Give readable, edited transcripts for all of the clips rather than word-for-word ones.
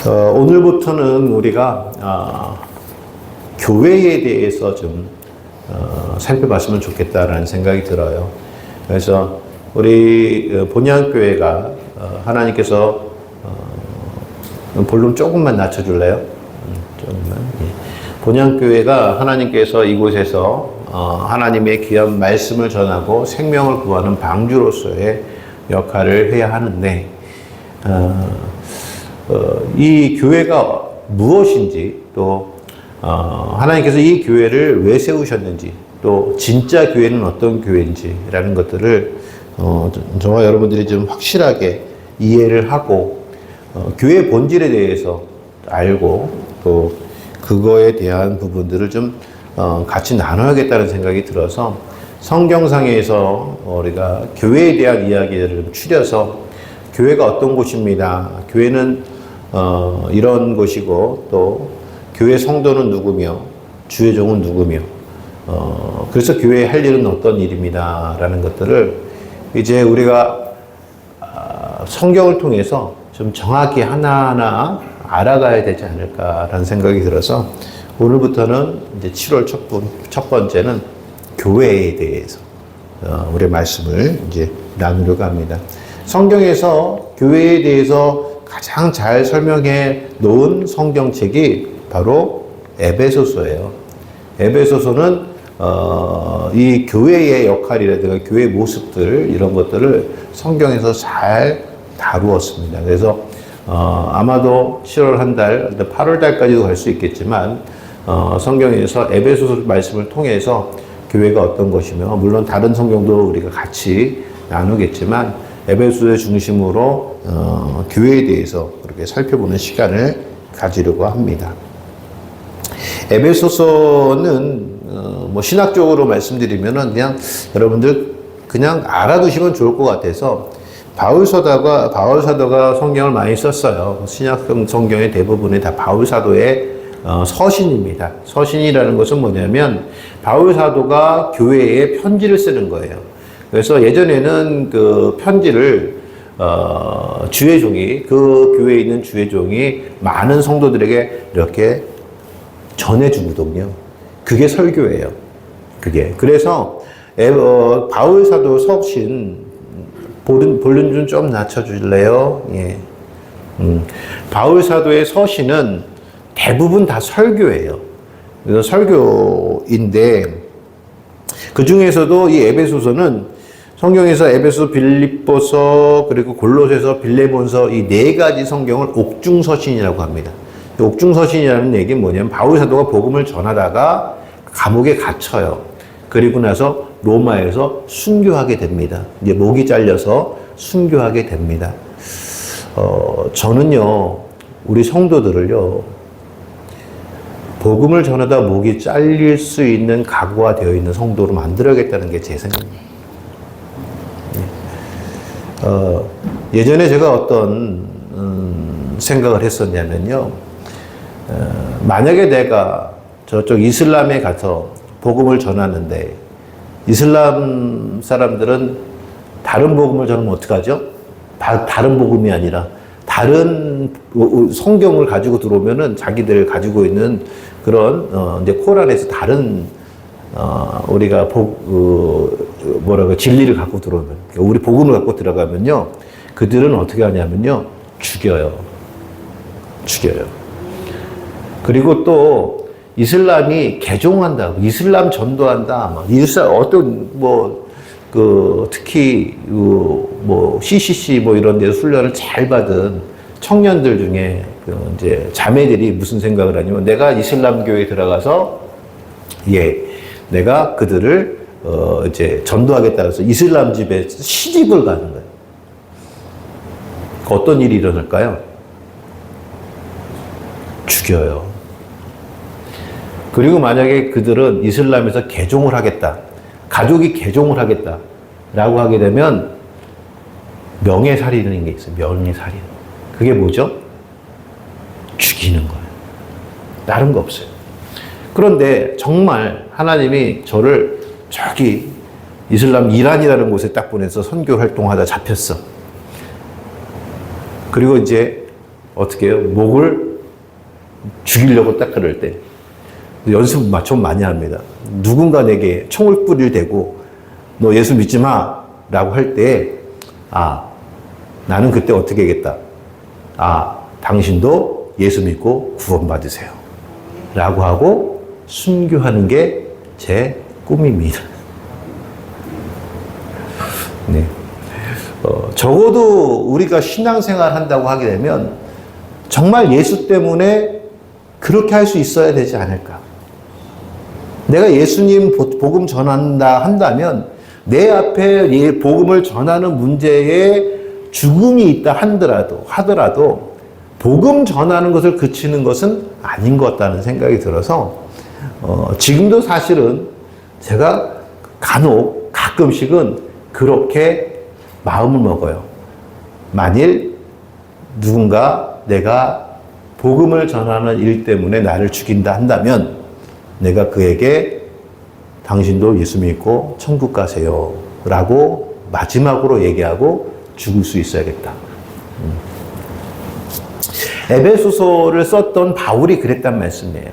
오늘부터는 우리가 교회에 대해서 좀 살펴봤으면 좋겠다라는 생각이 들어요. 그래서 우리 본향교회가 하나님께서 볼륨 조금만 낮춰줄래요? 조금만. 예. 본향교회가 하나님께서 이곳에서 하나님의 귀한 말씀을 전하고 생명을 구하는 방주로서의 역할을 해야 하는데 이 교회가 무엇인지 또 하나님께서 이 교회를 왜 세우셨는지 또 진짜 교회는 어떤 교회인지라는 것들을 저와 여러분들이 좀 확실하게 이해를 하고 교회 본질에 대해서 알고 또 그거에 대한 부분들을 좀 같이 나눠야겠다는 생각이 들어서 성경상에서 우리가 교회에 대한 이야기를 좀 추려서 교회가 어떤 곳입니다. 교회는 이런 곳이고 또 교회 성도는 누구며 주의 종은 누구며 그래서 교회에 할 일은 어떤 일입니다 라는 것들을 이제 우리가 성경을 통해서 좀 정확히 하나하나 알아가야 되지 않을까라는 생각이 들어서 오늘부터는 이제 7월 첫 번째는 교회에 대해서 우리의 말씀을 이제 나누려고 합니다. 성경에서 교회에 대해서 가장 잘 설명해 놓은 성경책이 바로 에베소서예요. 에베소서는 이 교회의 역할이라든가 교회의 모습들 이런 것들을 성경에서 잘 다루었습니다. 그래서 아마도 7월 한 달, 8월 달까지도 갈 수 있겠지만 성경에서 에베소서 말씀을 통해서 교회가 어떤 것이며 물론 다른 성경도 우리가 같이 나누겠지만 에베소서의 중심으로 교회에 대해서 그렇게 살펴보는 시간을 가지려고 합니다. 에베소서는 뭐 신학적으로 말씀드리면은 그냥 여러분들 그냥 알아두시면 좋을 것 같아서 바울 사도가 성경을 많이 썼어요. 신약 성경의 대부분이 다 바울 사도의 서신입니다. 서신이라는 것은 뭐냐면 바울 사도가 교회에 편지를 쓰는 거예요. 그래서 예전에는 그 편지를 주의 종이 그 교회에 있는 주의 종이 많은 성도들에게 이렇게 전해주거든요. 그게 설교예요. 그게 그래서 바울 사도 서신 볼륨 좀 낮춰줄래요? 예. 바울 사도의 서신은 대부분 다 설교예요. 그래서 설교인데 그 중에서도 이 에베소서는 성경에서 에베소, 빌립보서, 그리고 골로새서, 빌레몬서 이 네 가지 성경을 옥중서신이라고 합니다. 옥중서신이라는 얘기는 뭐냐면 바울 사도가 복음을 전하다가 감옥에 갇혀요. 그리고 나서 로마에서 순교하게 됩니다. 이제 목이 잘려서 순교하게 됩니다. 저는요, 우리 성도들을요, 복음을 전하다 목이 잘릴 수 있는 각오가 되어 있는 성도로 만들어야겠다는 게 제 생각입니다. 예전에 제가 어떤 생각을 했었냐면요. 만약에 내가 저쪽 이슬람에 가서 복음을 전하는데 이슬람 사람들은 다른 복음을 전하면 어떡하죠? 다른 복음이 아니라 다른 성경을 가지고 들어오면은 자기들 가지고 있는 그런 이제 코란에서 다른 우리가 진리를 갖고 들어오면 우리 복음을 갖고 들어가면요 그들은 어떻게 하냐면요 죽여요. 그리고 또 이슬람이 개종한다, 이슬람 전도한다, 이슬람 어떤 특히 CCC 이런 데서 훈련을 잘 받은 청년들 중에 이제 자매들이 무슨 생각을 하냐면 내가 이슬람 교회에 들어가서 내가 그들을 이제 전도하겠다 해서 이슬람 집에 시집을 가는 거예요. 어떤 일이 일어날까요? 죽여요. 그리고 만약에 그들은 이슬람에서 개종을 하겠다, 가족이 개종을 하겠다라고 하게 되면 명예살인이라는 게 있어요. 명예살인. 그게 뭐죠? 죽이는 거예요. 다른 거 없어요. 그런데 정말 하나님이 저를 저기 이슬람 이란이라는 곳에 딱 보내서 선교 활동하다 잡혔어. 그리고 이제 어떻게 해요? 목을 죽이려고 딱 그럴 때. 연습 좀 많이 합니다. 누군가 내게 총을 뿌리를 대고 너 예수 믿지 마 라고 할 때, 아, 나는 그때 어떻게 하겠다. 아, 당신도 예수 믿고 구원받으세요 라고 하고 순교하는 게 제 꿈입니다. 네. 적어도 우리가 신앙생활 한다고 하게 되면 정말 예수 때문에 그렇게 할 수 있어야 되지 않을까. 내가 예수님 복음 전한다 한다면 내 앞에 복음을 전하는 문제에 죽음이 있다 하더라도 복음 전하는 것을 그치는 것은 아닌 것 같다는 생각이 들어서 지금도 사실은 제가 간혹 가끔씩은 그렇게 마음을 먹어요. 만일 누군가 내가 복음을 전하는 일 때문에 나를 죽인다 한다면 내가 그에게 당신도 예수 믿고 천국 가세요 라고 마지막으로 얘기하고 죽을 수 있어야겠다. 에베소서를 썼던 바울이 그랬단 말씀이에요.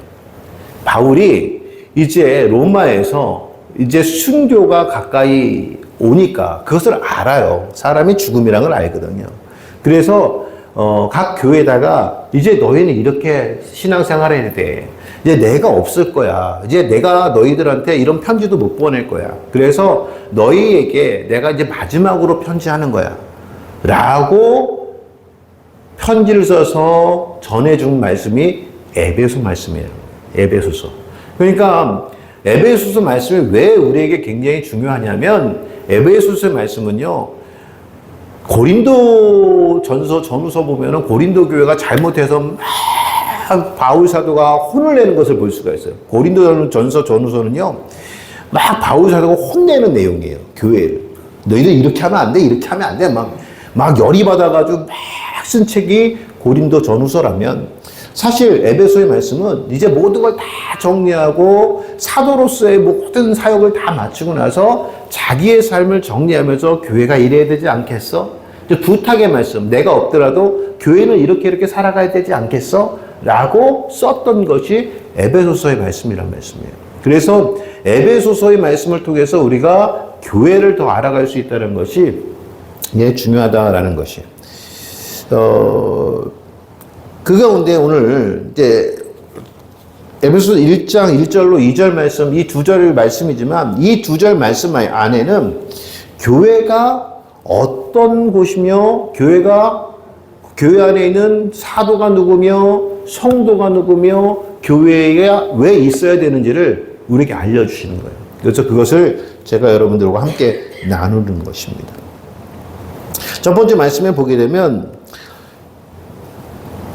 바울이 이제 로마에서 이제 순교가 가까이 오니까 그것을 알아요. 사람이 죽음이란 걸 알거든요. 그래서 각 교회에다가 이제 너희는 이렇게 신앙생활 해야 돼. 이제 내가 없을 거야. 이제 내가 너희들한테 이런 편지도 못 보낼 거야. 그래서 너희에게 내가 이제 마지막으로 편지하는 거야. 라고 편지를 써서 전해준 말씀이 에베소 말씀이에요. 에베소서. 그러니까 에베소서 말씀이 왜 우리에게 굉장히 중요하냐면 에베소서의 말씀은요. 고린도 전후서 보면은 고린도 교회가 잘못해서 막 바울 사도가 혼을 내는 것을 볼 수가 있어요. 고린도 전후서는요. 막 바울 사도가 혼내는 내용이에요. 교회를. 너희들 이렇게 하면 안 돼. 이렇게 하면 안 돼. 막 열이 받아가지고 막 쓴 책이 고린도 전후서라면 사실 에베소의 말씀은 이제 모든 걸 다 정리하고 사도로서의 모든 사역을 다 마치고 나서 자기의 삶을 정리하면서 교회가 이래야 되지 않겠어? 부탁의 말씀, 내가 없더라도 교회는 이렇게 살아가야 되지 않겠어? 라고 썼던 것이 에베소서의 말씀이란 말씀이에요. 그래서 에베소서의 말씀을 통해서 우리가 교회를 더 알아갈 수 있다는 것이 중요하다라는 것이에요. 그 가운데 오늘 이제 에베소 1장 1절로 2절 말씀, 이 두 절 말씀이지만 이 두 절 말씀 안에는 교회가 어떤 곳이며 교회 안에 있는 사도가 누구며 성도가 누구며 교회에 왜 있어야 되는지를 우리에게 알려주시는 거예요. 그래서 그것을 제가 여러분들과 함께 나누는 것입니다. 첫 번째 말씀에 보게 되면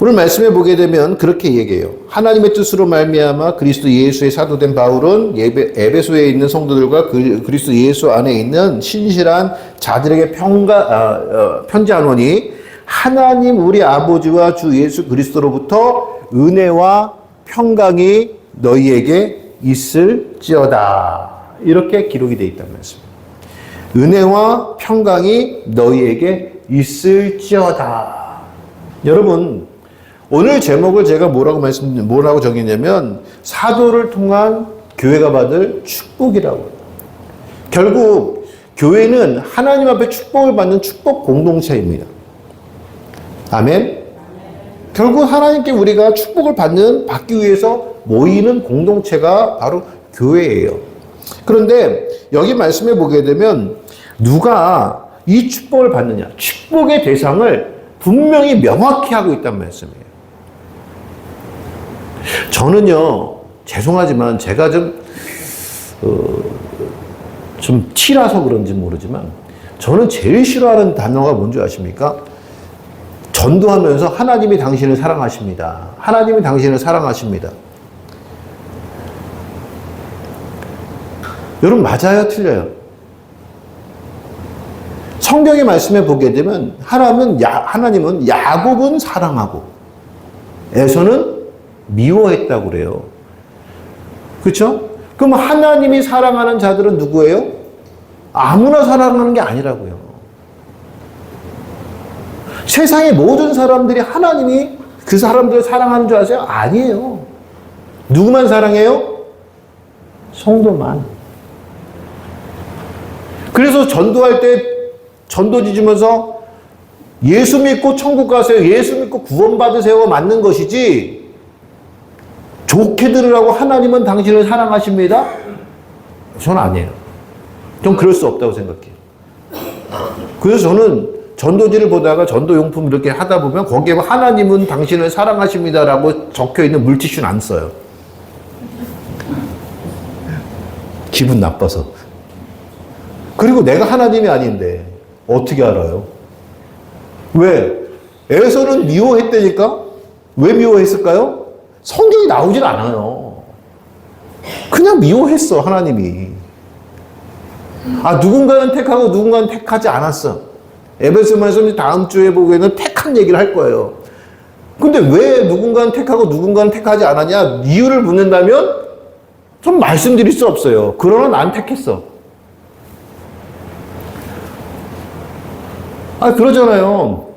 오늘 말씀에 보게 되면 그렇게 얘기해요. 하나님의 뜻으로 말미암아 그리스도 예수의 사도된 바울은 에베소에 있는 성도들과 그리스도 예수 안에 있는 신실한 자들에게 편지하노니 하나님 우리 아버지와 주 예수 그리스도로부터 은혜와 평강이 너희에게 있을지어다. 이렇게 기록이 되어 있단 말씀입니다. 은혜와 평강이 너희에게 있을지어다. 여러분, 오늘 제목을 제가 뭐라고 정했냐면 사도를 통한 교회가 받을 축복이라고. 결국 교회는 하나님 앞에 축복을 받는 축복 공동체입니다. 아멘. 결국 하나님께 우리가 축복을 받기 위해서 모이는 공동체가 바로 교회예요. 그런데 여기 말씀에 보게 되면 누가 이 축복을 받느냐? 축복의 대상을 분명히 명확히 하고 있단 말씀이에요. 저는요, 죄송하지만 제가 좀 티라서 그런지 모르지만 저는 제일 싫어하는 단어가 뭔지 아십니까? 전도하면서 하나님이 당신을 사랑하십니다. 하나님이 당신을 사랑하십니다. 여러분, 맞아요? 틀려요? 성경의 말씀에 보게 되면 하나님은 야곱은 사랑하고 에서는 미워했다고 그래요. 그렇죠? 그럼 하나님이 사랑하는 자들은 누구예요? 아무나 사랑하는 게 아니라고요. 세상의 모든 사람들이 하나님이 그 사람들을 사랑하는 줄 아세요? 아니에요. 누구만 사랑해요? 성도만. 그래서 전도할 때 전도지 주면서 예수 믿고 천국 가세요. 예수 믿고 구원받으세요가 맞는 것이지, 좋게 들으라고 하나님은 당신을 사랑하십니다? 저는 아니에요. 전 그럴 수 없다고 생각해요. 그래서 저는 전도지를 보다가 전도용품 이렇게 하다 보면 거기에 하나님은 당신을 사랑하십니다라고 적혀있는 물티슈는 안 써요. 기분 나빠서. 그리고 내가 하나님이 아닌데 어떻게 알아요? 왜? 에서는 미워했다니까? 왜 미워했을까요? 성경이 나오질 않아요. 그냥 미워했어, 하나님이. 누군가는 택하고 누군가는 택하지 않았어. 에베소서에서 다음 주에 보기에는 택한 얘기를 할 거예요. 근데 왜 누군가는 택하고 누군가는 택하지 않았냐? 이유를 묻는다면 좀 말씀드릴 수 없어요. 그러나 난 택했어. 그러잖아요.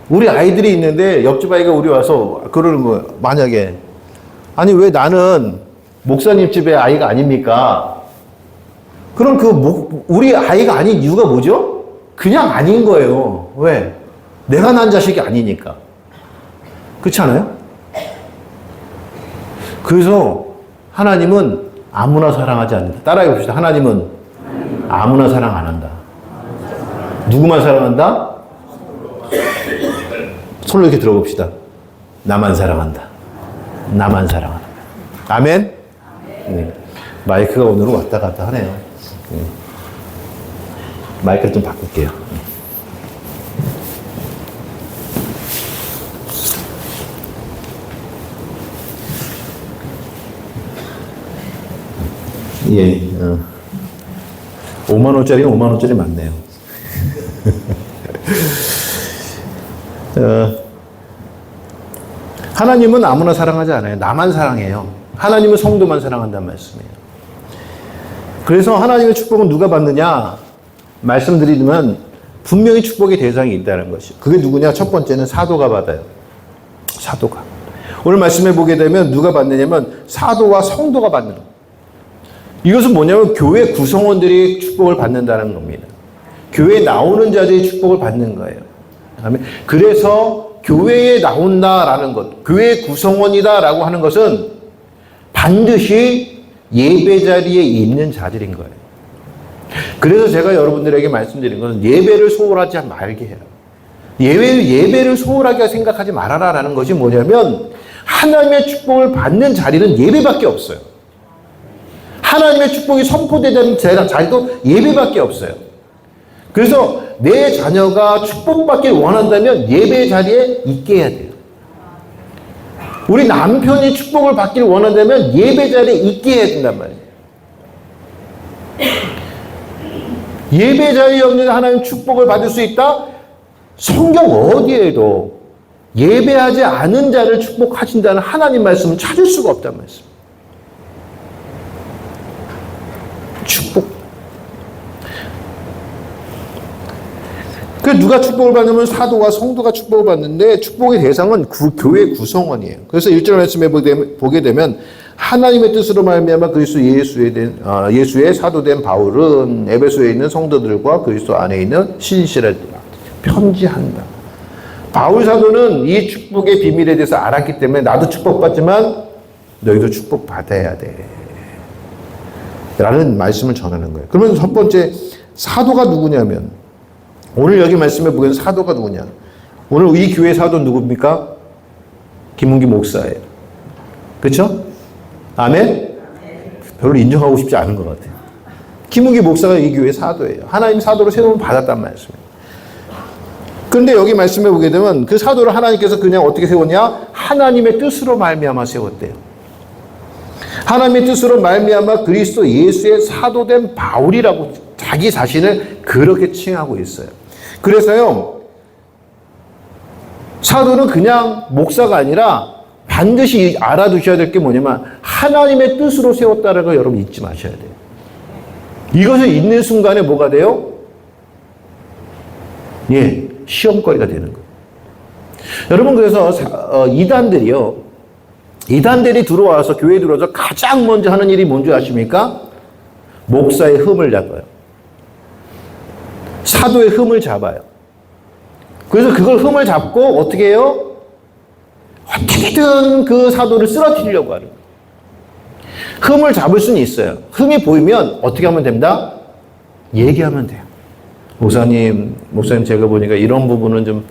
우리 아이들이 있는데 옆집 아이가 우리 와서 그러는 거예요. 만약에 아니 왜 나는 목사님 집의 아이가 아닙니까? 그럼 우리 아이가 아닌 이유가 뭐죠? 그냥 아닌 거예요. 왜? 내가 난 자식이 아니니까. 그렇지 않아요? 그래서 하나님은 아무나 사랑하지 않는다. 따라해 봅시다. 하나님은 아무나 사랑 안 한다. 누구만 사랑한다? 손을 이렇게 들어봅시다. 나만 사랑한다. 나만 사랑한다. 아멘? 네. 마이크가 오늘은 왔다 갔다 하네요. 네. 마이크를 좀 바꿀게요. 예, 5만원짜리는 5만원짜리 맞네요. 하나님은 아무나 사랑하지 않아요. 나만 사랑해요. 하나님은 성도만 사랑한다는 말씀이에요. 그래서 하나님의 축복은 누가 받느냐? 말씀드리면 분명히 축복의 대상이 있다는 것이. 그게 누구냐? 첫 번째는 사도가 받아요. 사도가. 오늘 말씀해 보게 되면 누가 받느냐면 사도와 성도가 받는 거예요. 이것은 뭐냐면 교회 구성원들이 축복을 받는다는 겁니다. 교회에 나오는 자들이 축복을 받는 거예요. 그래서 교회에 나온다라는 것, 교회 구성원이다라고 하는 것은 반드시 예배 자리에 있는 자들인 거예요. 그래서 제가 여러분들에게 말씀드린 것은 예배를 소홀하지 말게 해요. 예배를 소홀하게 생각하지 말아라라는 것이 뭐냐면 하나님의 축복을 받는 자리는 예배밖에 없어요. 하나님의 축복이 선포되는 자리도 예배밖에 없어요. 그래서 내 자녀가 축복받길 원한다면 예배 자리에 있게 해야 돼요. 우리 남편이 축복을 받길 원한다면 예배 자리에 있게 해야 된단 말이에요. 예배 자리에 없는 하나님 축복을 받을 수 있다? 성경 어디에도 예배하지 않은 자를 축복하신다는 하나님 말씀을 찾을 수가 없단 말씀. 축복. 그래서 누가 축복을 받냐면 사도와 성도가 축복을 받는데 축복의 대상은 교회 구성원이에요. 그래서 1절 말씀에 보게 되면 하나님의 뜻으로 말미암아 그리스도 예수의 사도된 바울은 에베소에 있는 성도들과 그리스도 안에 있는 신실하다 편지한다. 바울 사도는 이 축복의 비밀에 대해서 알았기 때문에 나도 축복받지만 너희도 축복받아야 돼 라는 말씀을 전하는 거예요. 그러면 첫 번째 사도가 누구냐면 오늘 여기 말씀해 보면 사도가 누구냐? 오늘 이 교회 사도 누굽니까? 김은기 목사예요. 그렇죠? 아멘? 별로 인정하고 싶지 않은 것 같아요. 김은기 목사가 이 교회 사도예요. 하나님 사도로 세움을 받았단 말씀이에요. 그런데 여기 말씀해 보게 되면 그 사도를 하나님께서 그냥 어떻게 세웠냐? 하나님의 뜻으로 말미암아 세웠대요. 하나님의 뜻으로 말미암아 그리스도 예수의 사도된 바울이라고 자기 자신을 그렇게 칭하고 있어요. 그래서요, 사도는 그냥 목사가 아니라 반드시 알아두셔야 될 게 뭐냐면 하나님의 뜻으로 세웠다는 걸 여러분 잊지 마셔야 돼요. 이것을 잊는 순간에 뭐가 돼요? 예, 시험거리가 되는 거예요. 여러분, 그래서 이단들이 들어와서, 교회에 들어와서 가장 먼저 하는 일이 뭔지 아십니까? 목사의 흠을 잡아요. 사도의 흠을 잡아요. 그래서 그걸 흠을 잡고 어떻게 해요? 어떻게든 그 사도를 쓰러뜨리려고 하는 거예요. 흠을 잡을 수는 있어요. 흠이 보이면 어떻게 하면 됩니다? 얘기하면 돼요. 목사님 제가 보니까 이런 부분은 좀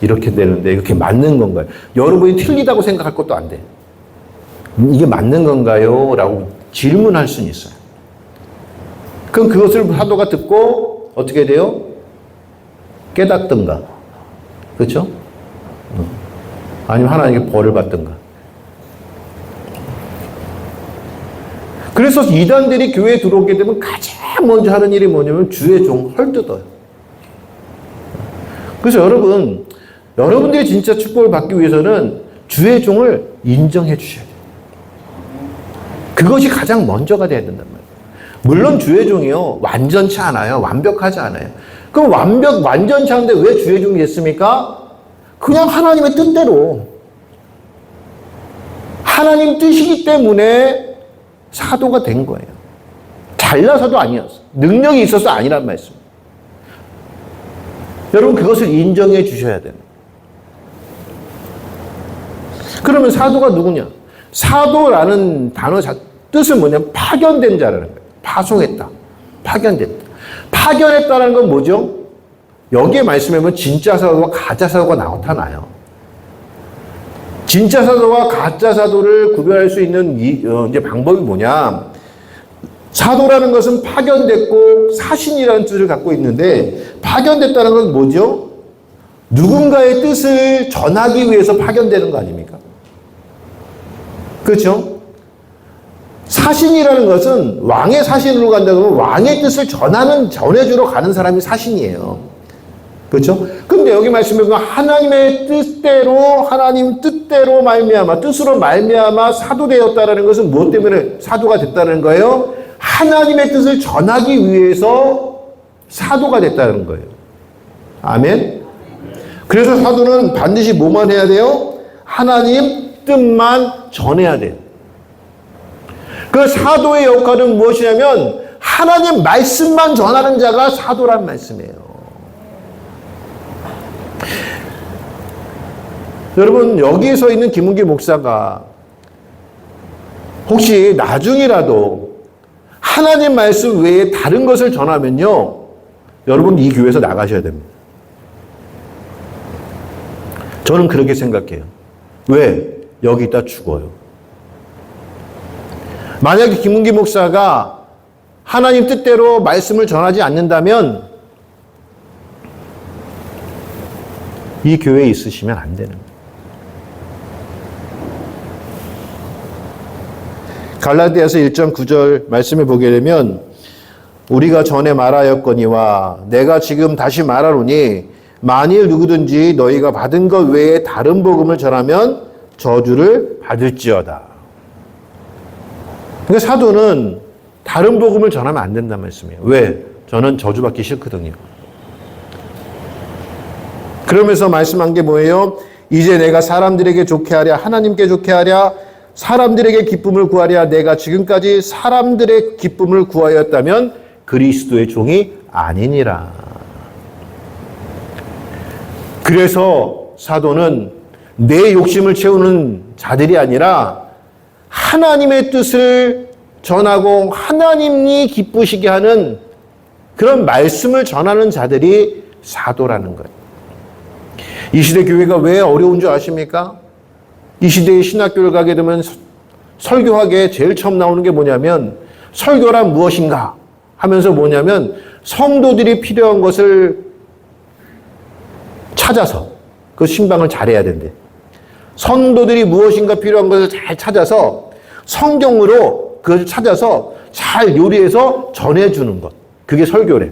이렇게 되는데 이렇게 맞는 건가요? 여러분이 틀리다고 생각할 것도 안 돼요. 이게 맞는 건가요? 라고 질문할 수는 있어요. 그럼 그것을 사도가 듣고 어떻게 돼요? 깨닫든가. 그렇죠? 아니면 하나님께 벌을 받든가. 그래서 이단들이 교회에 들어오게 되면 가장 먼저 하는 일이 뭐냐면 주의 종 헐뜯어요. 그래서 여러분들이 진짜 축복을 받기 위해서는 주의 종을 인정해 주셔야 돼요. 그것이 가장 먼저가 돼야 된단 말이에요. 물론 주의 종이요, 완전치 않아요. 완벽하지 않아요. 그럼 완전치 않은데 왜 주의 종이 됐습니까? 그냥 하나님의 뜻대로. 하나님 뜻이기 때문에 사도가 된 거예요. 잘나서도 아니었어. 능력이 있어서 아니란 말씀. 여러분, 그것을 인정해 주셔야 돼요. 그러면 사도가 누구냐? 사도라는 단어 뜻은 뭐냐면 파견된 자라는 거예요. 파송했다. 파견됐다. 파견했다는 건 뭐죠? 여기에 말씀해 보면 진짜 사도와 가짜 사도가 나타나요. 진짜 사도와 가짜 사도를 구별할 수 있는 이제 방법이 뭐냐? 사도라는 것은 파견됐고 사신이라는 뜻을 갖고 있는데, 파견됐다는 건 뭐죠? 누군가의 뜻을 전하기 위해서 파견되는 거 아닙니까? 그렇죠? 사신이라는 것은 왕의 사신으로 간다고 하면 왕의 뜻을 전해주러 가는 사람이 사신이에요. 그렇죠? 근데 여기 말씀에 보면 하나님의 뜻대로, 하나님 뜻대로 말미암아, 뜻으로 말미암아 사도되었다라는 것은 무엇 때문에 사도가 됐다는 거예요? 하나님의 뜻을 전하기 위해서 사도가 됐다는 거예요. 아멘? 그래서 사도는 반드시 뭐만 해야 돼요? 하나님 뜻만 전해야 돼요. 그 사도의 역할은 무엇이냐면 하나님 말씀만 전하는 자가 사도란 말씀이에요. 여러분, 여기에 서 있는 김은기 목사가 혹시 나중이라도 하나님 말씀 외에 다른 것을 전하면요, 여러분 이 교회에서 나가셔야 됩니다. 저는 그렇게 생각해요. 왜? 여기 있다 죽어요. 만약에 김은기 목사가 하나님 뜻대로 말씀을 전하지 않는다면 이 교회에 있으시면 안 되는 거예요. 갈라디아서 1장 9절 말씀을 보게 되면 우리가 전에 말하였거니와 내가 지금 다시 말하노니 만일 누구든지 너희가 받은 것 외에 다른 복음을 전하면 저주를 받을지어다. 그러니까 사도는 다른 복음을 전하면 안 된다는 말씀이에요. 왜? 저는 저주받기 싫거든요. 그러면서 말씀한 게 뭐예요? 이제 내가 사람들에게 좋게 하랴, 하나님께 좋게 하랴, 사람들에게 기쁨을 구하랴. 내가 지금까지 사람들의 기쁨을 구하였다면 그리스도의 종이 아니니라. 그래서 사도는 내 욕심을 채우는 자들이 아니라 하나님의 뜻을 전하고 하나님이 기쁘시게 하는 그런 말씀을 전하는 자들이 사도라는 거예요. 이 시대 교회가 왜 어려운 줄 아십니까? 이 시대의 신학교를 가게 되면 설교하기에 제일 처음 나오는 게 뭐냐면 설교란 무엇인가 하면서 뭐냐면 성도들이 필요한 것을 찾아서 그 신방을 잘해야 된대. 성도들이 무엇인가 필요한 것을 잘 찾아서 성경으로 그것을 찾아서 잘 요리해서 전해주는 것. 그게 설교래.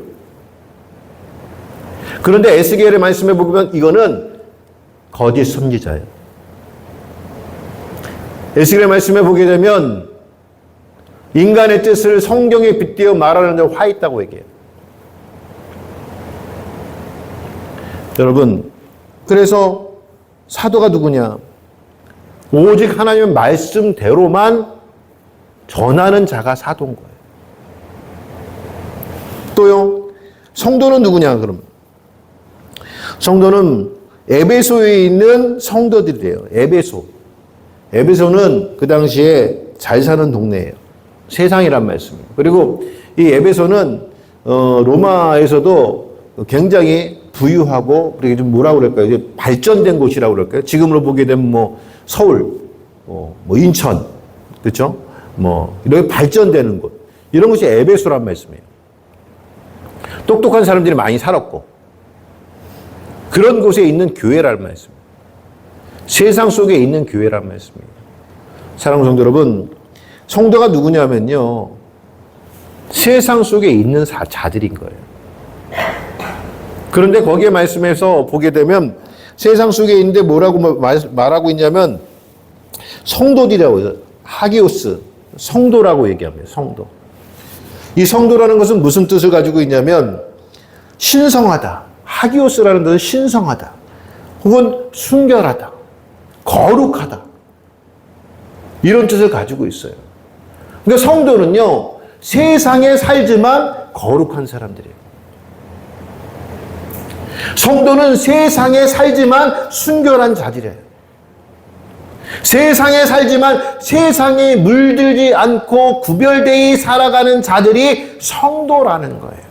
그런데 에스겔의 말씀에 보면 이거는 거짓 선지자예요. 에스겔의 말씀에 보게 되면 인간의 뜻을 성경에 빗대어 말하는 데 화 있다고 얘기해요. 여러분, 그래서 사도가 누구냐? 오직 하나님의 말씀대로만 전하는 자가 사도인 거예요. 또요, 성도는 누구냐, 그러면? 성도는 에베소에 있는 성도들이래요. 에베소. 에베소는 그 당시에 잘 사는 동네예요. 세상이란 말씀이에요. 그리고 이 에베소는 로마에서도 굉장히 부유하고, 그리고 좀 뭐라고 그럴까요? 이제 발전된 곳이라고 그럴까요? 지금으로 보게 되면 뭐 서울, 뭐 인천, 그렇죠? 뭐 이렇게 발전되는 곳, 이런 것이 에베소란 말씀이에요. 똑똑한 사람들이 많이 살았고, 그런 곳에 있는 교회란 말씀입니다. 세상 속에 있는 교회란 말씀입니다. 사랑하는 성도 여러분, 성도가 누구냐면요, 세상 속에 있는 자들인 거예요. 그런데 거기에 말씀에서 보게 되면 세상 속에 있는데 뭐라고 말하고 있냐면 성도들이라고 해요. 하기오스, 성도라고 얘기합니다. 성도. 이 성도라는 것은 무슨 뜻을 가지고 있냐면 신성하다. 하기오스라는 뜻은 신성하다. 혹은 순결하다. 거룩하다. 이런 뜻을 가지고 있어요. 그러니까 성도는요, 세상에 살지만 거룩한 사람들이에요. 성도는 세상에 살지만 순결한 자들이에요. 세상에 살지만 세상에 물들지 않고 구별되이 살아가는 자들이 성도라는 거예요.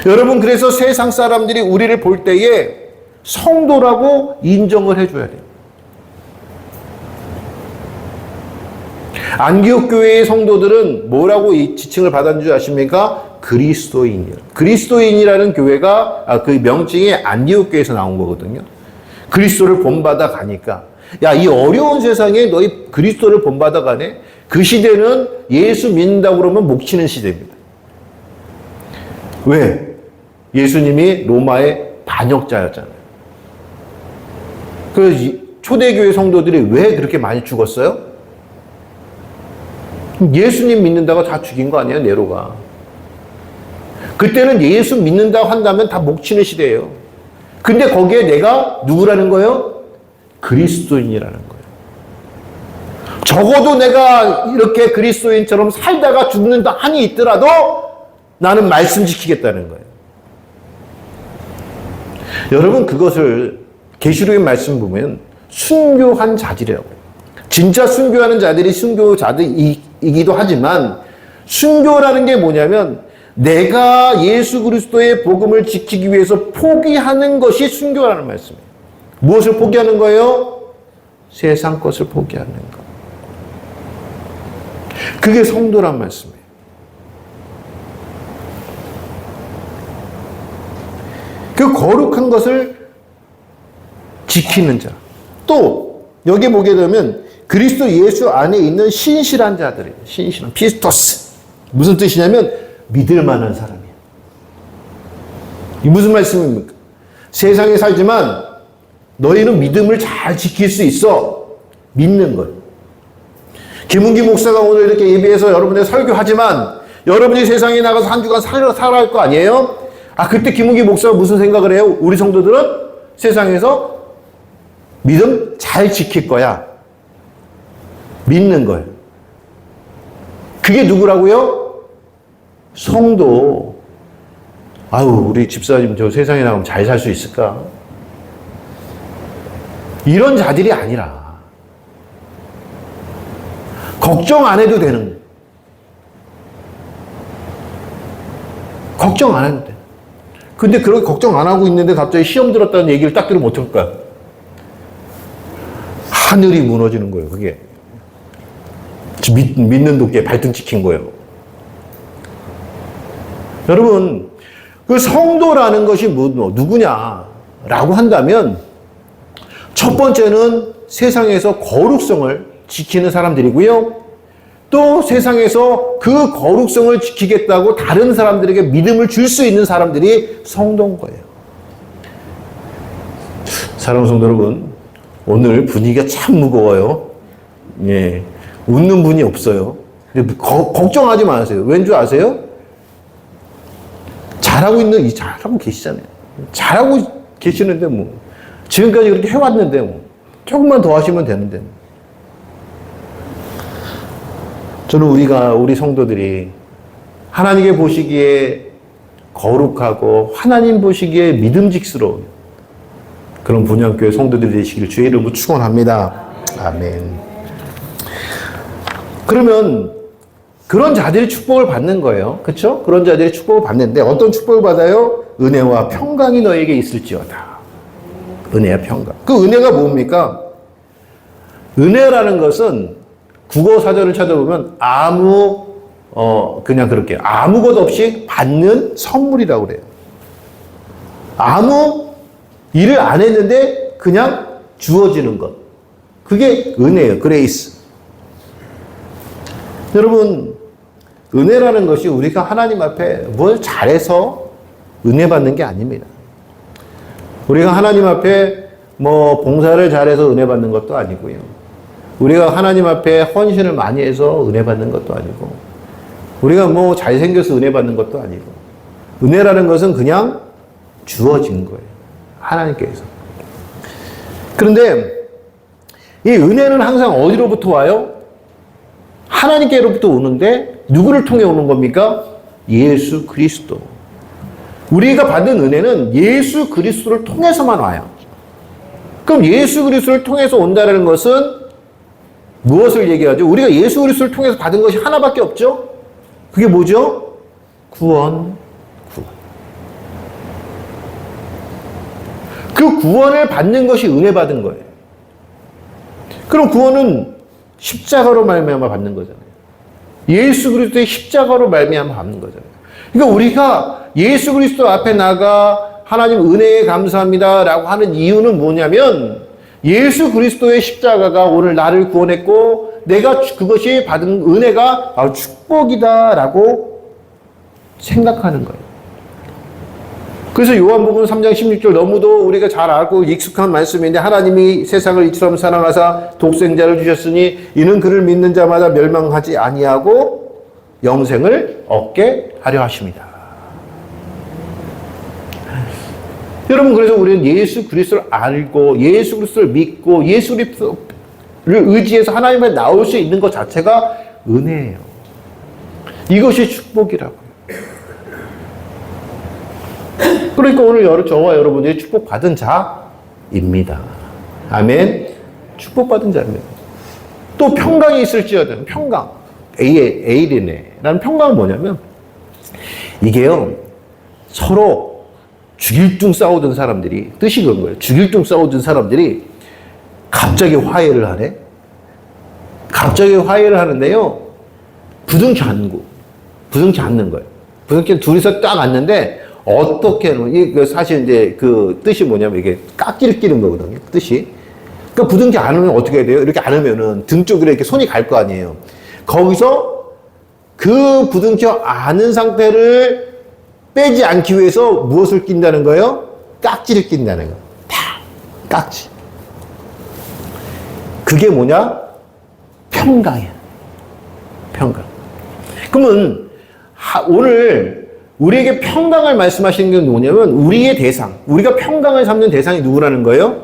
여러분, 그래서 세상 사람들이 우리를 볼 때에 성도라고 인정을 해줘야 돼요. 안디옥 교회의 성도들은 뭐라고 이 지칭을 받았는 줄 아십니까? 그리스도인이요. 그리스도인이라는 교회가 그 명칭이 안디옥 교회에서 나온 거거든요. 그리스도를 본받아 가니까, 야, 이 어려운 세상에 너희 그리스도를 본받아 가네? 그 시대는 예수 믿는다고 그러면 목 치는 시대입니다. 왜? 예수님이 로마의 반역자였잖아요. 그 초대교회 성도들이 왜 그렇게 많이 죽었어요? 예수님 믿는다고 다 죽인 거 아니에요, 네로가. 그때는 예수 믿는다고 한다면 다 목 치는 시대예요. 근데 거기에 내가 누구라는 거예요? 그리스도인이라는 거예요. 적어도 내가 이렇게 그리스도인처럼 살다가 죽는다 한이 있더라도 나는 말씀 지키겠다는 거예요. 여러분, 그것을 계시록의 말씀 보면 순교한 자들이라고 해요. 진짜 순교하는 자들이 순교자들이기도 하지만, 순교라는 게 뭐냐면 내가 예수 그리스도의 복음을 지키기 위해서 포기하는 것이 순교라는 말씀이에요. 무엇을 포기하는 거예요? 세상 것을 포기하는 것. 그게 성도란 말씀이에요. 그 거룩한 것을 지키는 자. 또 여기 보게 되면 그리스도 예수 안에 있는 신실한 자들이에요. 신실한 피스토스. 무슨 뜻이냐면 믿을 만한 사람이에요. 이 무슨 말씀입니까? 세상에 살지만 너희는 믿음을 잘 지킬 수 있어. 믿는 것. 김은기 목사가 오늘 이렇게 예배해서 여러분의 설교하지만 여러분이 세상에 나가서 한 주간 살아야 할 거 아니에요? 그때 김은기 목사가 무슨 생각을 해요? 우리 성도들은 세상에서 믿음 잘 지킬 거야. 믿는 거예요. 그게 누구라고요? 성도. 우리 집사님 저 세상에 나가면 잘 살 수 있을까? 이런 자들이 아니라 걱정 안 해도 되는 거예요. 걱정 안 해도 돼. 근데 그렇게 걱정 안 하고 있는데 갑자기 시험 들었다는 얘기를 딱 들으면 어떨까요? 하늘이 무너지는 거예요, 그게. 믿는 도끼에 발등 찍힌 거예요. 여러분, 그 성도라는 것이 누구냐라고 한다면 첫 번째는 세상에서 거룩성을 지키는 사람들이고요. 또 세상에서 그 거룩성을 지키겠다고 다른 사람들에게 믿음을 줄 수 있는 사람들이 성도인 거예요. 사랑하는 성도 여러분, 오늘 분위기가 참 무거워요. 예, 웃는 분이 없어요. 근데 걱정하지 마세요. 왠 줄 아세요? 잘하고 계시잖아요. 잘하고 계시는데 뭐. 지금까지 그렇게 해왔는데 뭐. 조금만 더 하시면 되는데. 저는 우리 성도들이 하나님께 보시기에 거룩하고 하나님 보시기에 믿음직스러운 그런 분향교회 성도들이 되시기를 주의 이름으로 축원합니다. 아멘. 그러면 그런 자들이 축복을 받는 거예요. 그렇죠? 그런 자들이 축복을 받는데 어떤 축복을 받아요? 은혜와 평강이 너에게 있을지어다. 은혜와 평강. 그 은혜가 뭡니까? 은혜라는 것은 국어 사전을 찾아보면 그냥 그렇게 아무것 없이 받는 선물이라고 그래요. 아무 일을 안 했는데 그냥 주어지는 것. 그게 은혜예요. 그레이스. 여러분, 은혜라는 것이 우리가 하나님 앞에 뭘 잘해서 은혜 받는 게 아닙니다. 우리가 하나님 앞에 뭐 봉사를 잘해서 은혜 받는 것도 아니고요. 우리가 하나님 앞에 헌신을 많이 해서 은혜 받는 것도 아니고, 우리가 뭐 잘생겨서 은혜 받는 것도 아니고, 은혜라는 것은 그냥 주어진 거예요. 하나님께서. 그런데 이 은혜는 항상 어디로부터 와요? 하나님께로부터 오는데 누구를 통해 오는 겁니까? 예수 그리스도. 우리가 받는 은혜는 예수 그리스도를 통해서만 와요. 그럼 예수 그리스도를 통해서 온다는 것은 무엇을 얘기하죠? 우리가 예수 그리스도를 통해서 받은 것이 하나밖에 없죠? 그게 뭐죠? 구원. 그 구원을 받는 것이 은혜 받은 거예요. 그럼 구원은 십자가로 말미암아 받는 거잖아요. 예수 그리스도의 십자가로 말미암아 받는 거잖아요. 그러니까 우리가 예수 그리스도 앞에 나가 하나님 은혜에 감사합니다라고 하는 이유는 뭐냐면 예수 그리스도의 십자가가 오늘 나를 구원했고 내가 그것이 받은 은혜가 바로 축복이다라고 생각하는 거예요. 그래서 요한복음 3장 16절 너무도 우리가 잘 알고 익숙한 말씀인데 하나님이 세상을 이처럼 사랑하사 독생자를 주셨으니 이는 그를 믿는 자마다 멸망하지 아니하고 영생을 얻게 하려 하십니다. 여러분, 그래서 우리는 예수 그리스도를 알고 예수 그리스도를 믿고 예수 그리스도를 의지해서 하나님 앞에 나올 수 있는 것 자체가 은혜예요. 이것이 축복이라고요. 그러니까 오늘 저와 여러분들이 축복받은 자입니다. 아멘. 축복받은 자입니다. 또 평강이 있을지어다. 평강. 에이레네라는 평강은 뭐냐면 이게요. 서로 죽일둥 싸우던 사람들이 뜻이 그런 거예요. 죽일둥 싸우던 사람들이 갑자기 화해를 하네. 갑자기 화해를 하는데요. 부둥켜 앉는 거예요. 부둥켜 둘이서 딱 앉는데 어떻게는 사실 이제 그 뜻이 뭐냐면 이게 깍지를 끼는 거거든요. 뜻이. 그러니까 부둥켜 안으면 어떻게 해야 돼요? 이렇게 안으면은 등 쪽으로 이렇게 손이 갈 거 아니에요. 거기서 그 부둥켜 안은 상태를 빼지 않기 위해서 무엇을 낀다는 거예요? 깍지를 낀다는 거예요. 깍지. 그게 뭐냐? 평강이야. 평강. 그러면 오늘 우리에게 평강을 말씀하시는 게 뭐냐면 우리의 대상, 우리가 평강을 삼는 대상이 누구라는 거예요?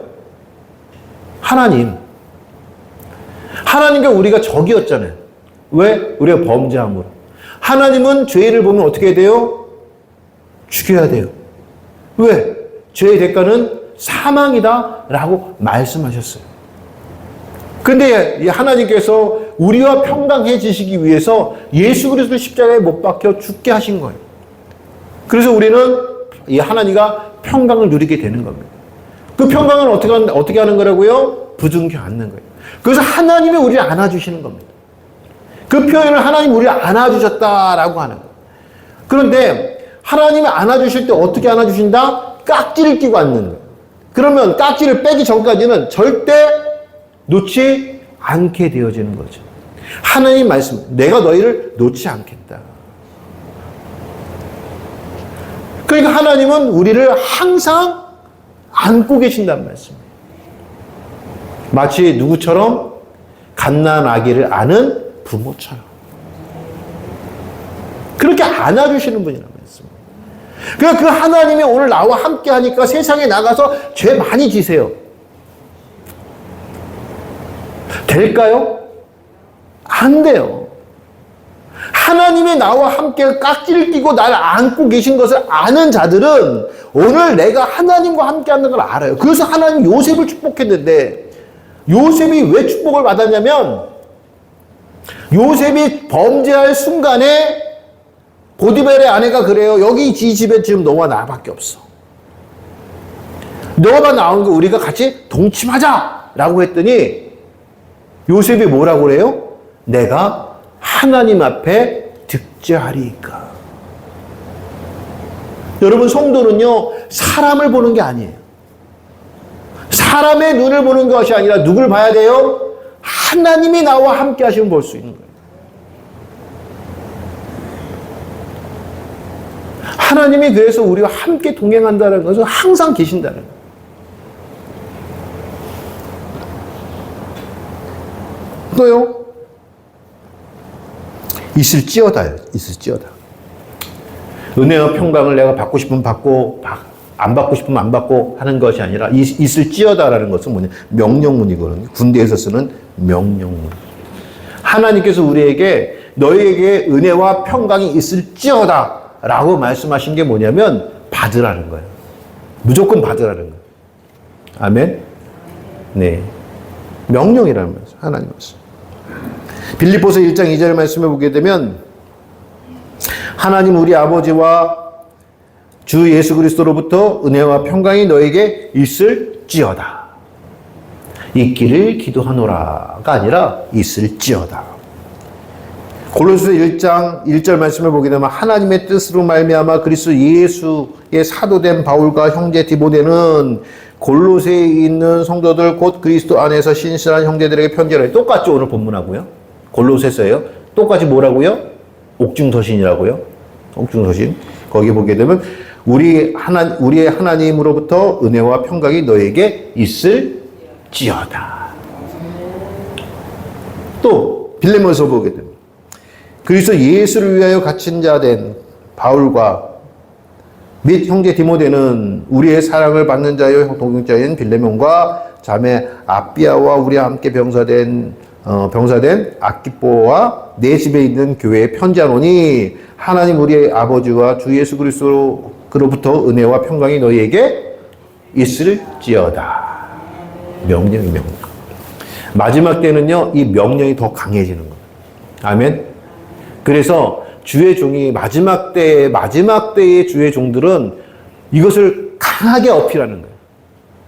하나님. 하나님과 우리가 적이었잖아요. 왜? 우리가 범죄함으로. 하나님은 죄를 보면 어떻게 해야 돼요? 죽여야 돼요. 왜? 죄의 대가는 사망이다 라고 말씀하셨어요. 근데 하나님께서 우리와 평강해지시기 위해서 예수 그리스도를 십자가에 못 박혀 죽게 하신 거예요. 그래서 우리는 이 하나님과 평강을 누리게 되는 겁니다. 그 평강은 어떻게 하는 거라고요? 부둥켜 안는 거예요. 그래서 하나님이 우리를 안아주시는 겁니다. 그 표현을 하나님 우리를 안아주셨다라고 하는 거예요. 그런데 하나님이 안아주실 때 어떻게 안아주신다? 깍지를 끼고 앉는 거예요. 그러면 깍지를 빼기 전까지는 절대 놓지 않게 되어지는 거죠. 하나님 말씀, 내가 너희를 놓지 않겠다. 그러니까 하나님은 우리를 항상 안고 계신다는 말씀이에요. 마치 누구처럼 갓난 아기를 아는 부모처럼. 그렇게 안아주시는 분이란 말씀이에요. 그러니까 그 하나님이 오늘 나와 함께 하니까 세상에 나가서 죄 많이 지세요. 될까요? 안 돼요. 하나님이 나와 함께 깍지를 끼고 나를 안고 계신 것을 아는 자들은 오늘 내가 하나님과 함께 하는 걸 알아요. 그래서 하나님 요셉을 축복했는데 요셉이 왜 축복을 받았냐면 요셉이 범죄할 순간에 보디벨의 아내가 그래요. 여기 이 집에 지금 너와 나밖에 없어. 너만 나온 거 우리가 같이 동침하자 라고 했더니 요셉이 뭐라고 그래요? 내가 하나님 앞에 득죄하리이까. 여러분, 성도는요 사람을 보는 게 아니에요. 사람의 눈을 보는 것이 아니라 누굴 봐야 돼요? 하나님이 나와 함께 하시면 볼 수 있는 거예요. 하나님이 그래서 우리와 함께 동행한다는 것은 항상 계신다는 거예요. 또요, 있을지어다요. 있을지어다. 은혜와 평강을 내가 받고 싶으면 받고 안 받고 싶으면 안 받고 하는 것이 아니라 있을지어다라는 것은 뭐냐? 명령문이거든요. 군대에서 쓰는 명령문. 하나님께서 우리에게 너희에게 은혜와 평강이 있을지어다 라고 말씀하신 게 뭐냐면 받으라는 거예요. 무조건 받으라는 거예요. 아멘? 네. 명령이라는 말씀. 하나님 말씀. 빌립보서 1장 2절 말씀을 보게 되면 하나님 우리 아버지와 주 예수 그리스도로부터 은혜와 평강이 너에게 있을지어다. 있기를 기도하노라가 아니라 있을지어다. 골로새서 1장 1절 말씀을 보게 되면 하나님의 뜻으로 말미암아 그리스도 예수의 사도된 바울과 형제 디모데는 골로새에 있는 성도들 곧 그리스도 안에서 신실한 형제들에게 편지를 해요. 똑같이 오늘 본문하고요. 골로새서예요. 똑같이 뭐라고요? 옥중서신이라고요. 옥중서신. 거기 보게 되면 우리의 하나님으로부터 은혜와 평강이 너에게 있을지어다. 또 빌레몬서 보게 되면 그리스도 예수를 위하여 갇힌 자 된 바울과 및 형제 디모데는 우리의 사랑을 받는 자여 동역자인 빌레몬과 자매 아비아와 우리와 함께 병사된 아키포와 내 집에 있는 교회에 편지하노니 하나님 우리의 아버지와 주 예수 그리스도로부터 은혜와 평강이 너희에게 있을지어다. 명령이 명령. 마지막 때는요 이 명령이 더 강해지는 거예요. 아멘. 그래서 주의 종이 마지막 때의 주의 종들은 이것을 강하게 어필하는 거예요.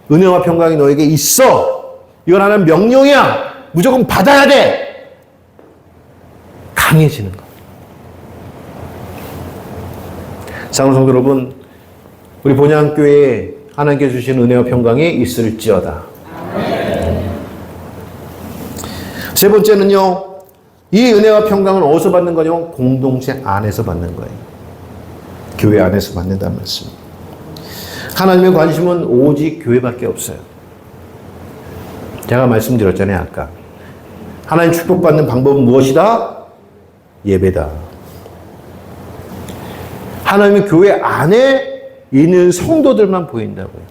은혜와 평강이 너에게 있어. 이건 하나님 명령이야. 무조건 받아야 돼. 강해지는 거예요. 사랑하는 성도 여러분, 우리 본향교회에 하나님께 주신 은혜와 평강이 있을지어다. 세 번째는요, 이 은혜와 평강은 어디서 받는 거냐면 공동체 안에서 받는 거예요. 교회 안에서 받는다는 말씀. 하나님의 관심은 오직 교회밖에 없어요. 제가 말씀드렸잖아요, 아까. 하나님 축복받는 방법은 무엇이다? 예배다. 하나님의 교회 안에 있는 성도들만 보인다고요.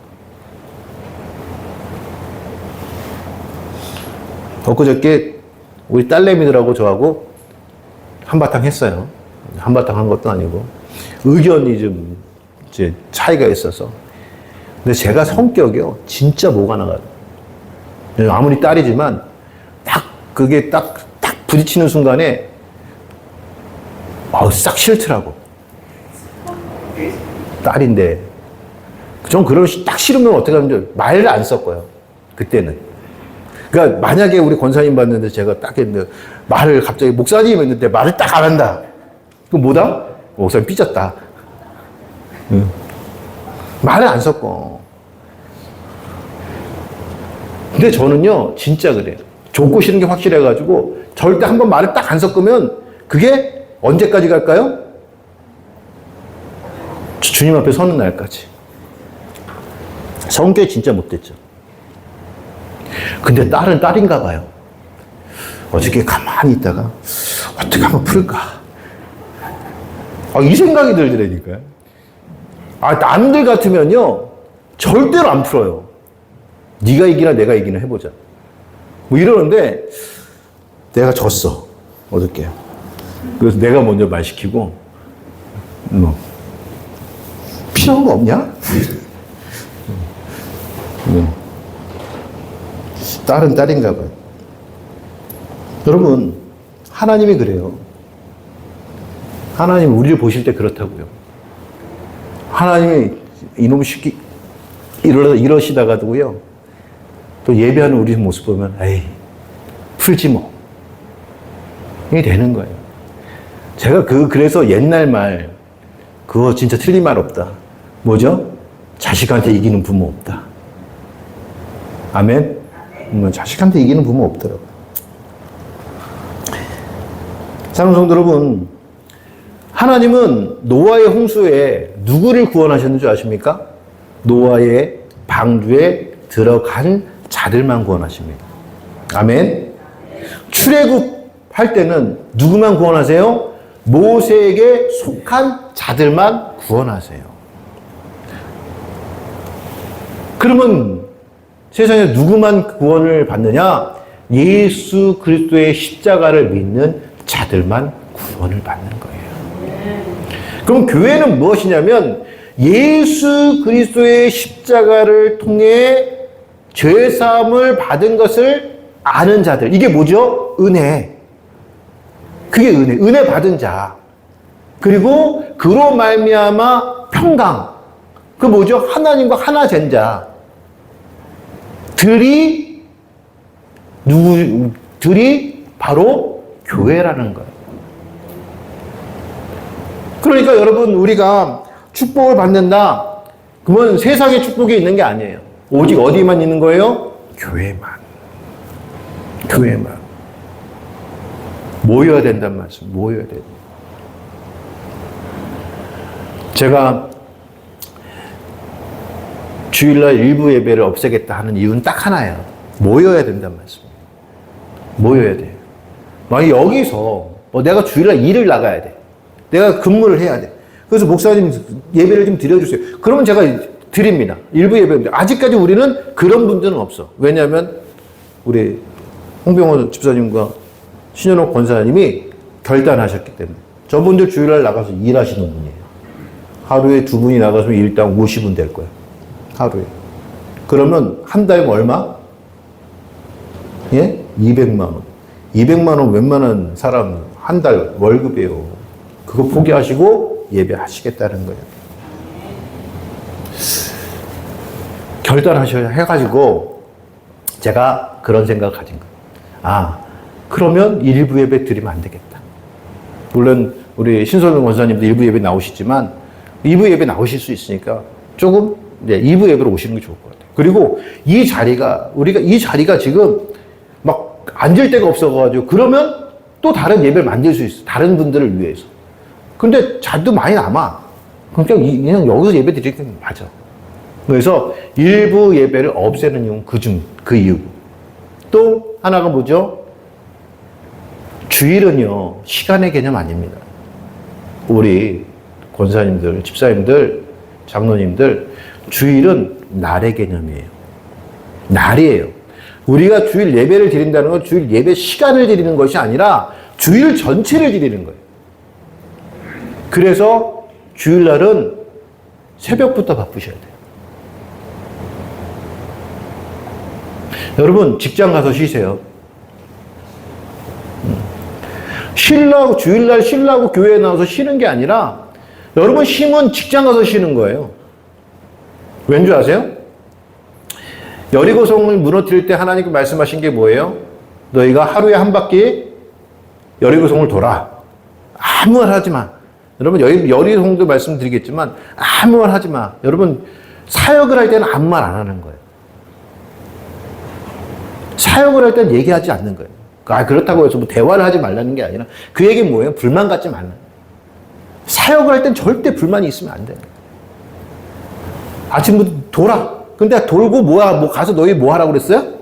엊그저께 우리 딸내미들하고 저하고 한바탕 했어요. 한바탕 한 것도 아니고 의견이 좀 이제 차이가 있어서. 근데 제가 성격이요 진짜 뭐가 나가요. 아무리 딸이지만 그게 딱 부딪히는 순간에 싹 싫더라고. 딸인데 전 그런 딱 싫으면 어떻게 하면 말을 안 섞어요. 그때는. 그러니까 만약에 우리 권사님 봤는데 제가 딱 했는데 말을 갑자기 목사님 했는데 말을 딱 안 한다. 그럼 뭐다? 목사님 삐졌다. 말을 안 섞어. 근데 저는요 진짜 그래요. 좋고 싫은 게 확실해가지고 절대 한번 말을 딱 안 섞으면 그게 언제까지 갈까요? 주님 앞에 서는 날까지. 성격이 진짜 못됐죠. 근데 딸은 딸인가 봐요. 어저께 가만히 있다가 어떻게 하면 풀까? 이 생각이 들더라니까요. 남들 같으면요, 절대로 안 풀어요. 네가 이기나 내가 이기나 해보자. 뭐 이러는데, 내가 졌어. 어저께. 그래서 내가 먼저 말 시키고, 뭐, 필요한 거 없냐? 딸은 딸인가 봐요. 여러분, 하나님이 그래요. 하나님 우리를 보실 때 그렇다고요. 하나님이 이놈 시키 이러시다가도요, 또 예배하는 우리 모습 보면, 에이, 풀지 뭐. 이게 되는 거예요. 제가 그래서 옛날 말, 그거 진짜 틀린 말 없다. 뭐죠? 자식한테 이기는 부모 없다. 아멘? 자식한테 이기는 부모 없더라고요. 사랑하는 성도 여러분, 하나님은 노아의 홍수에 누구를 구원하셨는 줄 아십니까? 노아의 방주에 들어간 자들만 구원하십니다. 아멘? 출애굽 할 때는 누구만 구원하세요? 모세에게 속한 자들만 구원하세요. 그러면 세상에 누구만 구원을 받느냐? 예수 그리스도의 십자가를 믿는 자들만 구원을 받는 거예요. 그럼 교회는 무엇이냐면 예수 그리스도의 십자가를 통해 죄사함을 받은 것을 아는 자들. 이게 뭐죠? 은혜. 그게 은혜. 은혜 받은 자. 그리고 그로 말미암아 평강. 그 뭐죠? 하나님과 하나 된 자. 들이 바로 교회라는 거예요. 그러니까 여러분, 우리가 축복을 받는다. 그러면 세상에 축복이 있는 게 아니에요. 오직 어디만 있는 거예요? 교회만. 교회만. 모여야 된다는 말씀. 모여야 돼요. 제가 주일날 일부 예배를 없애겠다 하는 이유는 딱 하나예요. 모여야 된다는 말씀이에요. 모여야 돼요. 만약 여기서 내가 주일날 일을 나가야 돼. 내가 근무를 해야 돼. 그래서 목사님 예배를 좀 드려주세요. 그러면 제가 드립니다. 일부 예배인데 아직까지 우리는 그런 분들은 없어. 왜냐하면 우리 홍병호 집사님과 신현옥 권사님이 결단하셨기 때문에. 저분들 주일날 나가서 일하시는 분이에요. 하루에 2분이 나가서 일당 50은 될 거예요. 하루에. 그러면 한 달에 얼마? 예? 200만 원. 200만 원 웬만한 사람 한 달 월급이에요. 그거 포기하시고 예배하시겠다는 거예요. 결단하셔야 해가지고 제가 그런 생각을 가진 거예요. 그러면 일부 예배 드리면 안 되겠다. 물론 우리 신선우 원사님도 일부 예배 나오시지만 2부 예배 나오실 수 있으니까 조금 2부 예배로 오시는 게 좋을 것 같아요. 그리고 이 자리가 지금 막 앉을 데가 없어가지고 그러면 또 다른 예배를 만들 수 있어. 다른 분들을 위해서. 근데 자리도 많이 남아. 그냥 여기서 예배 드리는 게 맞아. 그래서 일부 예배를 없애는 이유는 그 이유. 또 하나가 뭐죠? 주일은요, 시간의 개념 아닙니다. 우리 권사님들, 집사님들, 장로님들, 주일은 날의 개념이에요. 날이에요. 우리가 주일 예배를 드린다는 건 주일 예배 시간을 드리는 것이 아니라 주일 전체를 드리는 거예요. 그래서 주일날은 새벽부터 바쁘셔야 돼요. 여러분, 직장 가서 쉬세요. 주일날 쉬려고 교회에 나와서 쉬는 게 아니라 여러분 쉼은 직장 가서 쉬는 거예요. 왠 줄 아세요? 여리고성을 무너뜨릴 때 하나님께 말씀하신 게 뭐예요? 너희가 하루에 한 바퀴 여리고성을 돌아. 아무 말 하지 마. 여러분 여리고성도 말씀드리겠지만 아무 말 하지 마. 여러분 사역을 할 때는 아무 말 안 하는 거예요. 사역을 할 때는 얘기하지 않는 거예요. 그렇다고 해서 뭐 대화를 하지 말라는 게 아니라 그 얘기는 뭐예요? 불만 갖지 말라. 사역을 할 땐 절대 불만이 있으면 안 돼요. 아침부터 돌아. 근데 돌고 뭐 가서 너희 뭐 하라고 그랬어요?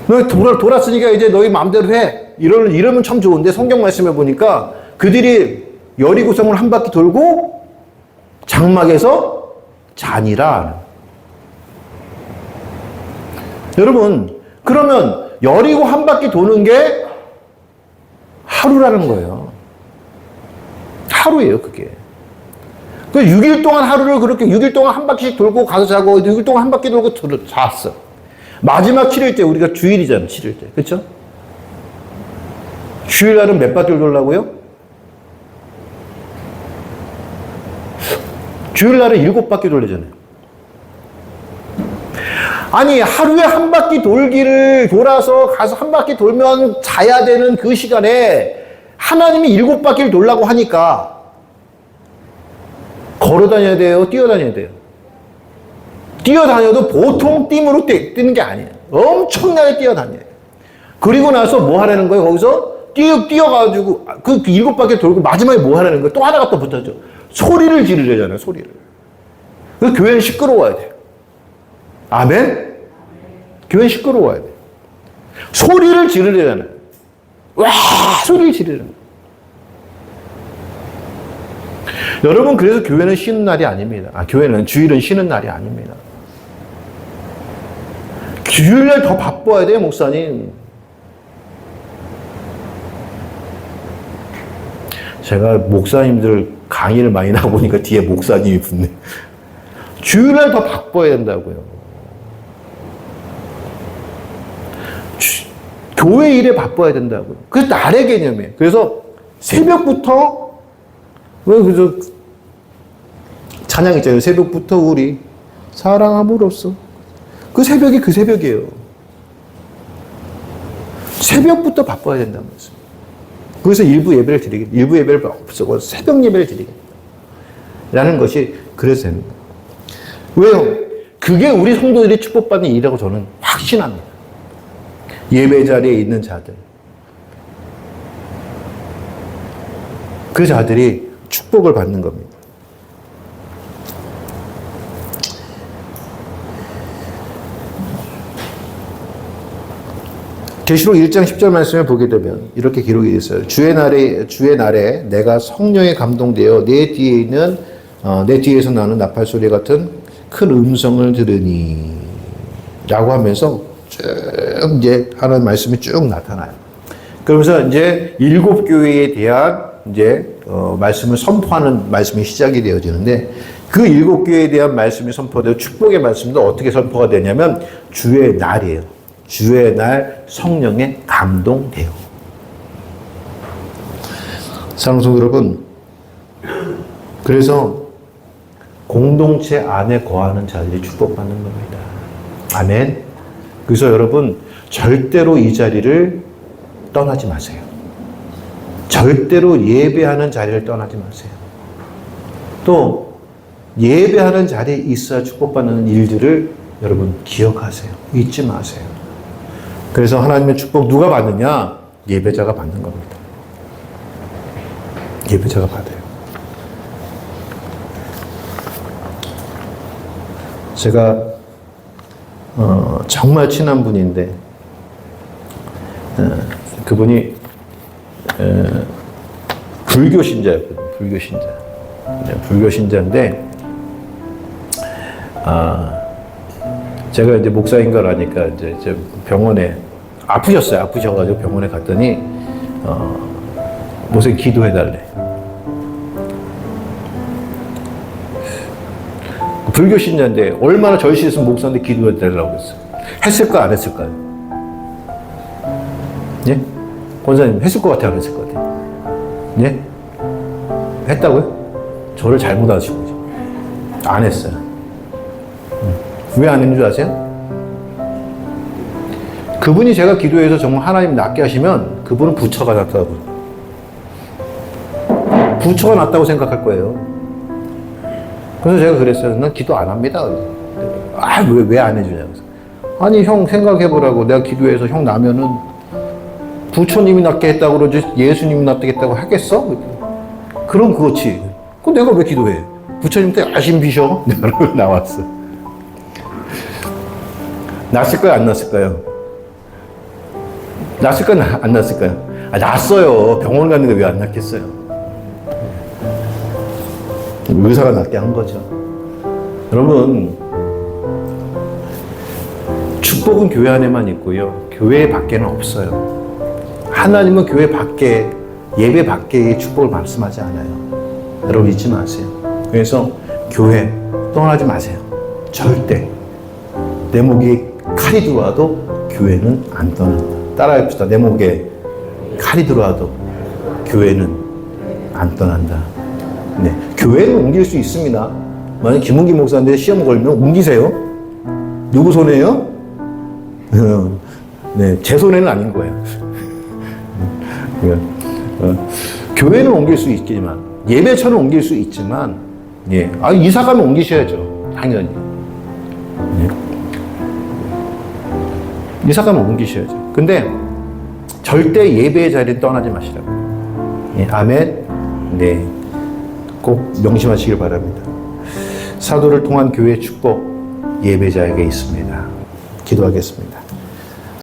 너희 돌았으니까 이제 너희 마음대로 해. 이러면 참 좋은데 성경 말씀해 보니까 그들이 여리고성을 한 바퀴 돌고 장막에서 자니라. 여러분, 그러면 여리고 한 바퀴 도는 게 하루라는 거예요. 하루예요, 그게. 그 6일 동안 하루를 그렇게 6일 동안 한 바퀴씩 돌고 가서 자고 6일 동안 한 바퀴 돌고 잤어. 마지막 7일째, 우리가 주일이잖아, 7일째. 그쵸? 주일날은 몇 바퀴를 돌라고요? 주일날은 7바퀴 돌리잖아요. 아니, 하루에 한 바퀴 돌기를 돌아서 가서 한 바퀴 돌면 자야 되는 그 시간에 하나님이 7바퀴를 돌라고 하니까 걸어 다녀야 돼요? 뛰어 다녀야 돼요? 뛰어 다녀도 보통 띠으로 뛰는 게 아니에요. 엄청나게 뛰어 다녀요. 그리고 나서 뭐 하라는 거예요? 거기서 뛰어가지고 그 7바퀴 돌고 마지막에 뭐 하라는 거예요? 또 하나가 또 붙었죠. 소리를 지르려잖아요, 소리를. 그 교회는 시끄러워야 돼요. 아멘? 교회는 시끄러워야 돼요. 소리를 지르려잖아요. 와! 소리를 지르려는 거예요. 여러분, 그래서 교회는 쉬는 날이 아닙니다. 교회는 주일은 쉬는 날이 아닙니다. 주일날 더 바빠야 돼요, 목사님. 제가 목사님들 강의를 많이 나보니까 뒤에 목사님이 붙네. 주일날 더 바빠야 된다고요. 교회 일에 바빠야 된다고요. 그게 날의 개념이에요. 그래서 새벽부터, 그래서 찬양 있잖아요. 새벽부터 우리 사랑함으로써. 그 새벽이 그 새벽이에요. 새벽부터 바빠야 된다는 말씀. 그래서 일부 예배를 드리겠다. 일부 예배를 없애고 새벽 예배를 드리겠다. 라는 것이 그래서 됩니다. 왜요? 그게 우리 성도들이 축복받는 일이라고 저는 확신합니다. 예배 자리에 있는 자들. 그 자들이 축복을 받는 겁니다. 계시록 1장 10절 말씀을 보게 되면 이렇게 기록이 되어 있어요. 주의 날에 내가 성령에 감동되어 내 뒤에서 나는 나팔 소리 같은 큰 음성을 들으니 라고 하면서 쭉 이제 하나님 말씀이 쭉 나타나요. 그러면서 이제 7교회에 대한 이제 말씀을 선포하는 말씀이 시작이 되어지는데 그 7교회에 대한 말씀이 선포되고 축복의 말씀도 어떻게 선포가 되냐면 주의 날이에요. 주의 날 성령에 감동돼요. 사랑하는 성도 여러분, 그래서 공동체 안에 거하는 자들이 축복받는 겁니다. 아멘. 그래서 여러분 절대로 이 자리를 떠나지 마세요. 절대로 예배하는 자리를 떠나지 마세요. 또 예배하는 자리에 있어야 축복받는 일들을 여러분 기억하세요. 잊지 마세요. 그래서 하나님의 축복 누가 받느냐? 예배자가 받는 겁니다. 예배자가 받아요. 제가 정말 친한 분인데 그분이 불교 신자였거든요. 불교 신자. 불교 신자인데 제가 이제 목사인 걸 아니까 이제 병원에 아프셔가지고 병원에 갔더니 목사님 기도해달래. 불교 신자인데 얼마나 절실했으면 목사한테 기도해달라고 했어요. 했을까 안 했을까요? 예? 권사님 했을 것 같아요, 안 했을 것 같아요? 예? 했다고요? 저를 잘못 아시고 거죠. 안 했어요. 왜 안 했는 줄 아세요? 그분이 제가 기도해서 정말 하나님 낫게 하시면 그분은 부처가 났다고. 부처가 났다고 생각할 거예요. 그래서 제가 그랬어요. 난 기도 안 합니다. 왜 안 해주냐고. 아니, 형 생각해보라고. 내가 기도해서 형 나면은 부처님이 낫게 했다고 그러지 예수님이 낫게 했다고 하겠어? 그럼 그렇지. 그럼 내가 왜 기도해? 부처님 때 아심 비셔? 내가 나왔어. 났을까요? 안 났을까요? 났을까요? 안 났을까요? 났어요. 병원 갔는데 왜 안 났겠어요? 의사가 낫게 한 거죠. 여러분, 축복은 교회 안에만 있고요. 교회 밖에는 없어요. 하나님은 교회 밖에, 예배 밖에 축복을 말씀하지 않아요. 여러분 잊지 마세요. 그래서 교회 떠나지 마세요. 절대. 내 목에 칼이 들어와도 교회는 안 떠난다. 따라해봅시다. 내 목에 칼이 들어와도 교회는 안 떠난다. 네, 교회는 옮길 수 있습니다. 만약 김은기 목사인데 시험 걸면 옮기세요. 누구 손에요? 네, 제 손에는 아닌 거예요. 교회는 옮길 수 있지만, 예배처럼 옮길 수 있지만, 예, 이사 가면 옮기셔야죠. 당연히. 네. 이사 가면 옮기셔야죠. 근데 절대 예배의 자리를 떠나지 마시라고. 예, 아멘. 네, 꼭 명심하시길 바랍니다. 사도를 통한 교회의 축복 예배자에게 있습니다. 기도하겠습니다.